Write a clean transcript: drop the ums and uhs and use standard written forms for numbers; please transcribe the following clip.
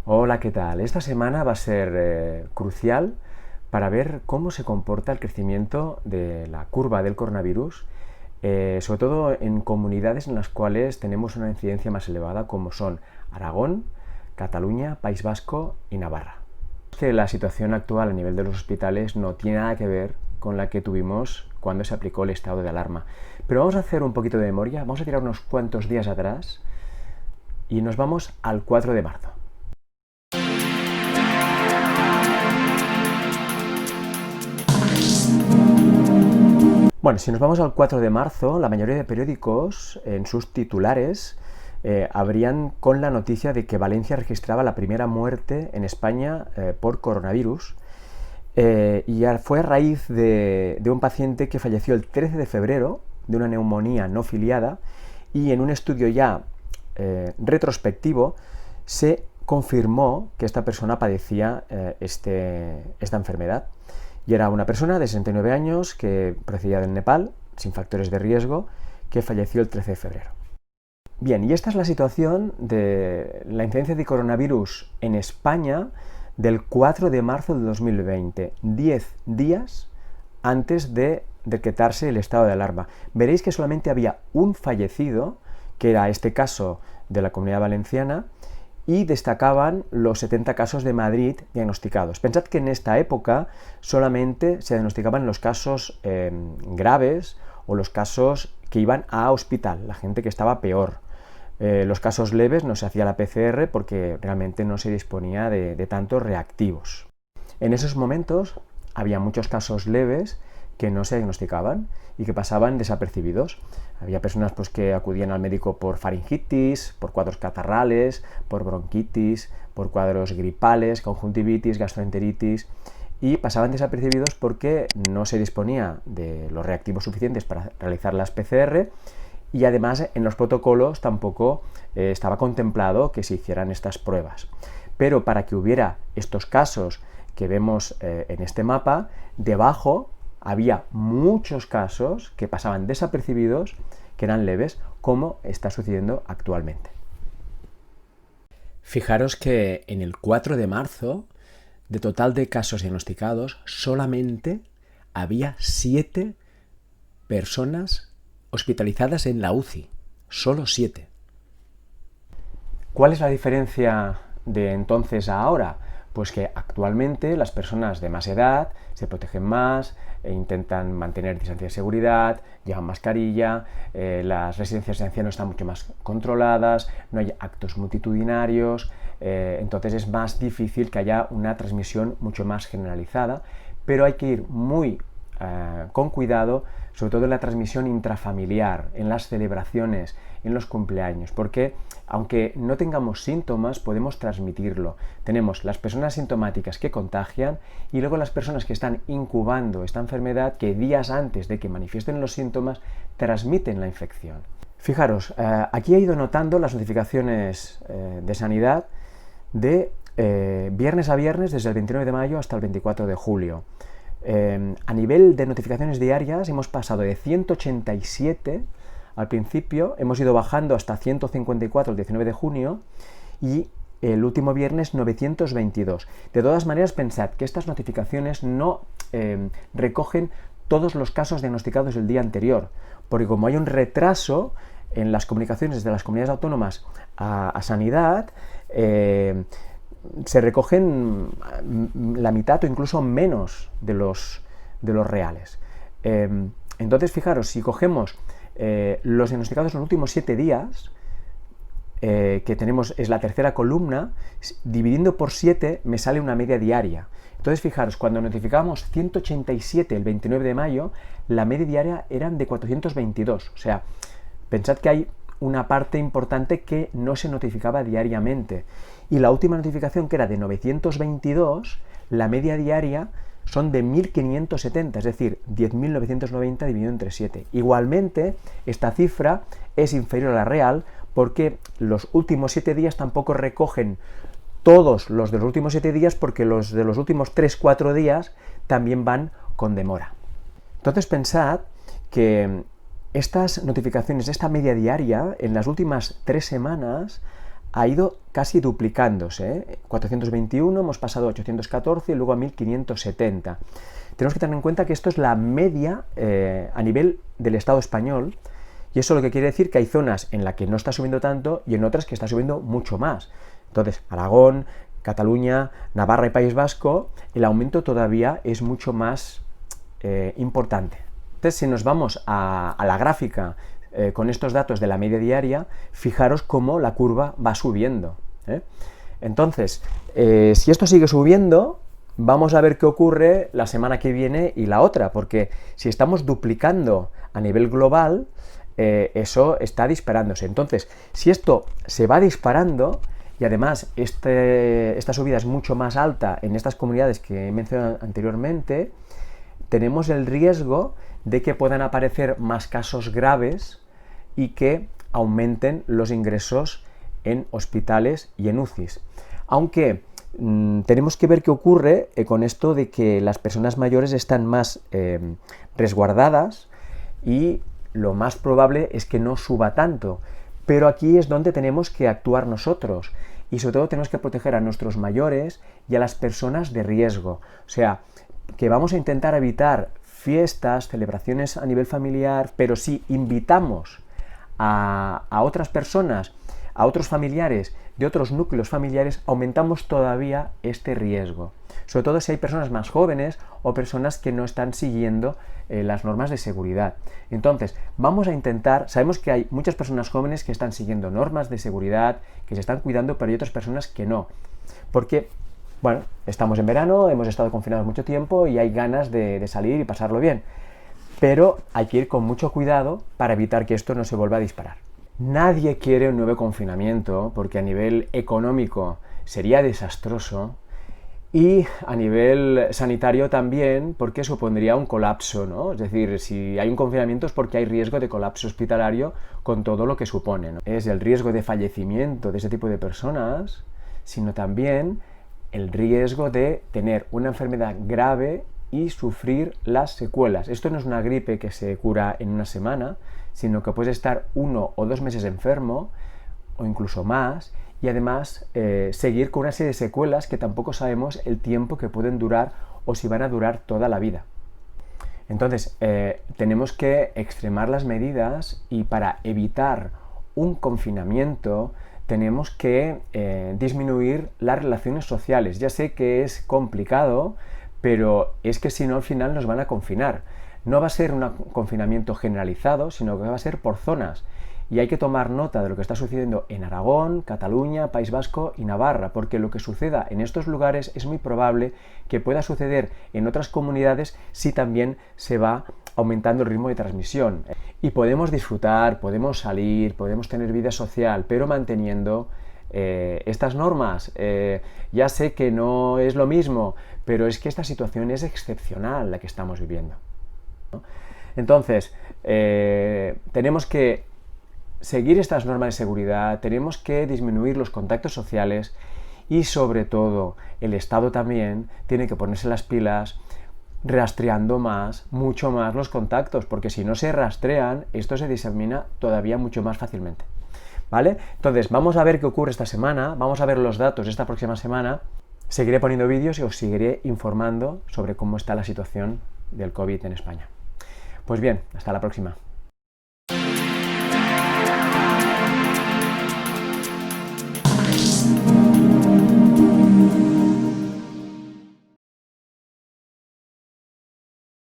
Hola, ¿qué tal? Esta semana va a ser crucial para ver cómo se comporta el crecimiento de la curva del coronavirus, sobre todo en comunidades en las cuales tenemos una incidencia más elevada, como son Aragón, Cataluña, País Vasco y Navarra. Que la situación actual a nivel de los hospitales no tiene nada que ver con la que tuvimos cuando se aplicó el estado de alarma. Pero vamos a hacer un poquito de memoria, vamos a tirar unos cuantos días atrás y nos vamos al 4 de marzo. Bueno, si nos vamos al 4 de marzo, la mayoría de periódicos en sus titulares abrían con la noticia de que Valencia registraba la primera muerte en España por coronavirus. Y fue a raíz de un paciente que falleció el 13 de febrero de una neumonía no filiada, y en un estudio ya retrospectivo se confirmó que esta persona padecía esta enfermedad. Y era una persona de 69 años que procedía del Nepal, sin factores de riesgo, que falleció el 13 de febrero. Bien, y esta es la situación de la incidencia de coronavirus en España del 4 de marzo de 2020, 10 días antes de decretarse el estado de alarma. Veréis que solamente había un fallecido, que era este caso de la Comunidad Valenciana, y destacaban los 70 casos de Madrid diagnosticados. Pensad que en esta época solamente se diagnosticaban los casos graves o los casos que iban a hospital, la gente que estaba peor. Los casos leves no se hacía la PCR porque realmente no se disponía de tantos reactivos. En esos momentos había muchos casos leves que no se diagnosticaban y que pasaban desapercibidos. Había personas que acudían al médico por faringitis, por cuadros catarrales, por bronquitis, por cuadros gripales, conjuntivitis, gastroenteritis, y pasaban desapercibidos porque no se disponía de los reactivos suficientes para realizar las PCR, y además en los protocolos tampoco estaba contemplado que se hicieran estas pruebas. Pero para que hubiera estos casos que vemos en este mapa, debajo había muchos casos que pasaban desapercibidos, que eran leves, como está sucediendo actualmente. Fijaros que en el 4 de marzo, de total de casos diagnosticados, solamente había 7 personas hospitalizadas en la UCI. Solo 7. ¿Cuál es la diferencia de entonces a ahora? Pues que actualmente las personas de más edad se protegen más, intentan mantener distancia de seguridad, llevan mascarilla, las residencias de ancianos están mucho más controladas, no hay actos multitudinarios, entonces es más difícil que haya una transmisión mucho más generalizada, pero hay que ir muy con cuidado, sobre todo en la transmisión intrafamiliar, en las celebraciones, en los cumpleaños, porque aunque no tengamos síntomas, podemos transmitirlo. Tenemos las personas sintomáticas que contagian y luego las personas que están incubando esta enfermedad, que días antes de que manifiesten los síntomas transmiten la infección. Fijaros, aquí he ido notando las notificaciones de sanidad de viernes a viernes desde el 29 de mayo hasta el 24 de julio. A nivel de notificaciones diarias hemos pasado de 187 al principio, hemos ido bajando hasta 154 el 19 de junio y el último viernes 922. De todas maneras, pensad que estas notificaciones no recogen todos los casos diagnosticados el día anterior, porque como hay un retraso en las comunicaciones de las comunidades autónomas a sanidad, se recogen la mitad o incluso menos de los reales. Entonces, fijaros, si cogemos los diagnosticados en los últimos 7 días, que tenemos, es la tercera columna, dividiendo por 7 me sale una media diaria. Entonces, fijaros, cuando notificábamos 187 el 29 de mayo, la media diaria eran de 422. O sea, pensad que hay una parte importante que no se notificaba diariamente. Y la última notificación, que era de 922, la media diaria son de 1.570, es decir, 10.990 dividido entre 7. Igualmente, esta cifra es inferior a la real porque los últimos 7 días tampoco recogen todos los de los últimos 7 días, porque los de los últimos 3-4 días también van con demora. Entonces, pensad que estas notificaciones, esta media diaria, en las últimas 3 semanas ha ido casi duplicándose. 421, hemos pasado a 814 y luego a 1570. Tenemos que tener en cuenta que esto es la media a nivel del Estado español, y eso lo que quiere decir que hay zonas en las que no está subiendo tanto y en otras que está subiendo mucho más. Entonces, Aragón, Cataluña, Navarra y País Vasco, el aumento todavía es mucho más importante. Entonces, si nos vamos a la gráfica con estos datos de la media diaria, fijaros cómo la curva va subiendo. Entonces, si esto sigue subiendo, vamos a ver qué ocurre la semana que viene y la otra, porque si estamos duplicando a nivel global, eso está disparándose. Entonces, si esto se va disparando, y además esta subida es mucho más alta en estas comunidades que he mencionado anteriormente, tenemos el riesgo de que puedan aparecer más casos graves y que aumenten los ingresos en hospitales y en UCIs. Aunque tenemos que ver qué ocurre con esto de que las personas mayores están más resguardadas y lo más probable es que no suba tanto. Pero aquí es donde tenemos que actuar nosotros y sobre todo tenemos que proteger a nuestros mayores y a las personas de riesgo. O sea, que vamos a intentar evitar fiestas, celebraciones a nivel familiar, pero si invitamos a otras personas, a otros familiares de otros núcleos familiares, aumentamos todavía este riesgo. Sobre todo si hay personas más jóvenes o personas que no están siguiendo las normas de seguridad. Entonces, vamos a intentar, sabemos que hay muchas personas jóvenes que están siguiendo normas de seguridad, que se están cuidando, pero hay otras personas que no. Porque, bueno, estamos en verano, hemos estado confinados mucho tiempo y hay ganas de salir y pasarlo bien. Pero hay que ir con mucho cuidado para evitar que esto no se vuelva a disparar. Nadie quiere un nuevo confinamiento porque a nivel económico sería desastroso y a nivel sanitario también porque supondría un colapso, ¿no? Es decir, si hay un confinamiento es porque hay riesgo de colapso hospitalario con todo lo que supone, ¿no? Es el riesgo de fallecimiento de ese tipo de personas, sino también el riesgo de tener una enfermedad grave y sufrir las secuelas. Esto no es una gripe que se cura en una semana, sino que puedes estar 1 o 2 meses enfermo, o incluso más, y además seguir con una serie de secuelas que tampoco sabemos el tiempo que pueden durar o si van a durar toda la vida. Entonces, tenemos que extremar las medidas y para evitar un confinamiento tenemos que disminuir las relaciones sociales. Ya sé que es complicado, pero es que si no al final nos van a confinar. No va a ser un confinamiento generalizado, sino que va a ser por zonas. Y hay que tomar nota de lo que está sucediendo en Aragón, Cataluña, País Vasco y Navarra, porque lo que suceda en estos lugares es muy probable que pueda suceder en otras comunidades si también se va aumentando el ritmo de transmisión. Y podemos disfrutar, podemos salir, podemos tener vida social, pero manteniendo estas normas. Ya sé que no es lo mismo, pero es que esta situación es excepcional la que estamos viviendo, ¿no? Entonces, tenemos que seguir estas normas de seguridad, tenemos que disminuir los contactos sociales y sobre todo el Estado también tiene que ponerse las pilas rastreando mucho más los contactos, porque si no se rastrean, esto se disemina todavía mucho más fácilmente. ¿Vale? Entonces, vamos a ver qué ocurre esta semana, vamos a ver los datos esta próxima semana, seguiré poniendo vídeos y os seguiré informando sobre cómo está la situación del COVID en España. Pues bien, hasta la próxima.